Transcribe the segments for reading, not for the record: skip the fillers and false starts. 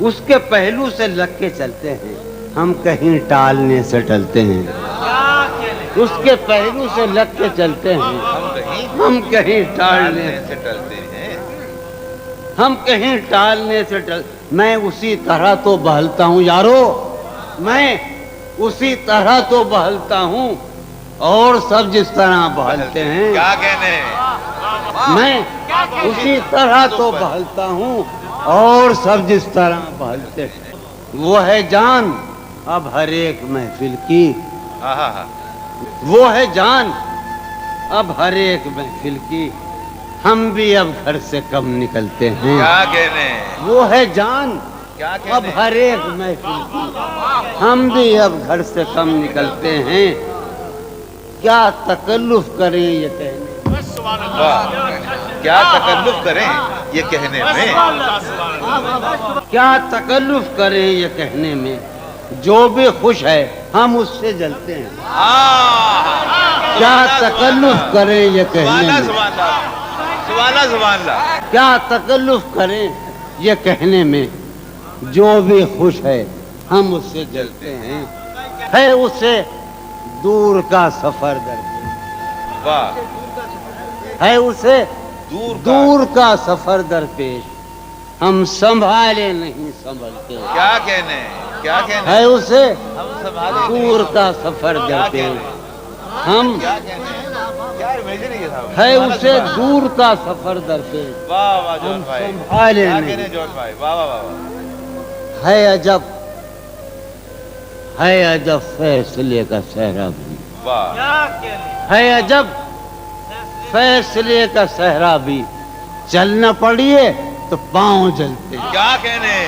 اس کے پہلو سے لگ کے چلتے ہیں، ہم کہیں ٹالنے سے ٹلتے ہیں۔ اس کے پہلو سے لگ کے چلتے ہیں، ہم کہیں ٹالنے سے ٹلتے ہیں۔ ہم کہیں ٹالنے سے میں اسی طرح تو بہلتا ہوں یارو، میں اسی طرح تو بہلتا ہوں، اور سب جس طرح بہلتے ہیں۔ کیا کہنے؟ میں اسی طرح تو بہلتا ہوں، اور سب جس طرح بہلتے ہیں۔ وہ ہے جان اب ہر ایک محفل کی، وہ ہے جان اب ہر ایک محفل کی، ہم بھی اب گھر سے کم نکلتے ہیں۔ کیا کہنے؟ وہ ہے جان اب ہر ایک محفل کی، ہم بھی اب گھر سے کم نکلتے ہیں۔ کیا تکلف کریں یہ کہنے کیا تکلف کریں یہ کہنے میں، کیا تکلف کریں یہ کہنے میں، جو بھی خوش ہے ہم اس سے جلتے ہیں۔ کیا تکلف کریں یہ کہنے میں، سبحان اللہ، کیا تکلف کریں یہ کہنے میں، جو بھی خوش ہے ہم اس سے جلتے ہیں۔ ہے اسے دور کا سفر درپیش، واہ، ہے اسے دور کا سفر درپیش، ہم سنبھالے نہیں سنبھلتے۔ کیا کہنے؟ کیا کہنے؟ ہے اسے دور کا سفر درپیش، ہم ہے اسے دور کا سفر درپیش، واہ واہ جون بھائی، سنبھالے کیا نہیں۔ کہنے جون بھائی، واہ واہ واہ، ہے عجب، ہے عجب فیصلے کا صحرا بھی، واہ، ہے عجب فیصلے کا صحرا بھی، چلنا پڑیے تو پاؤں جلتے۔ کیا کہنے؟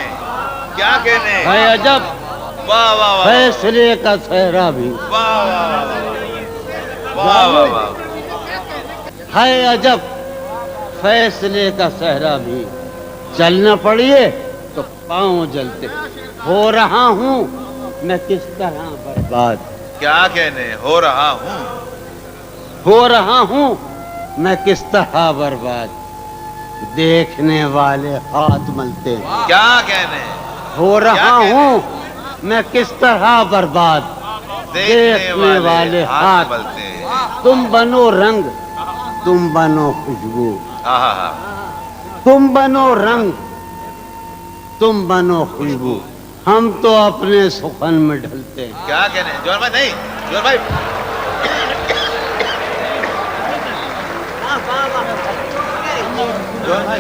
کیا کہنے؟ ہے عجب واہ واہ واہ، فیصلے کا صحرا بھی، واہ واہ واہ، واہ واہ واہ، ہے عجب فیصلے کا صحرا بھی، چلنا پڑیے تو پاؤں جلتے۔ ہو رہا ہوں میں کس طرح برباد، کیا کہنے؟ ہو رہا ہوں، ہو رہا ہوں میں کس طرح برباد، دیکھنے والے ہاتھ ملتے ہیں۔ کیا کہنے؟ ہو رہا ہوں میں کس طرح برباد، دیکھنے والے ہاتھ ملتے ہیں۔ تم بنو رنگ، تم بنو خوشبو، ہاں، تم بنو رنگ، تم بنو خوشبو، ہم تو اپنے سخن میں ڈھلتے ہیں۔ کیا کہنے؟ جون بھائی نہیں، جون بھائی، جون بھائی،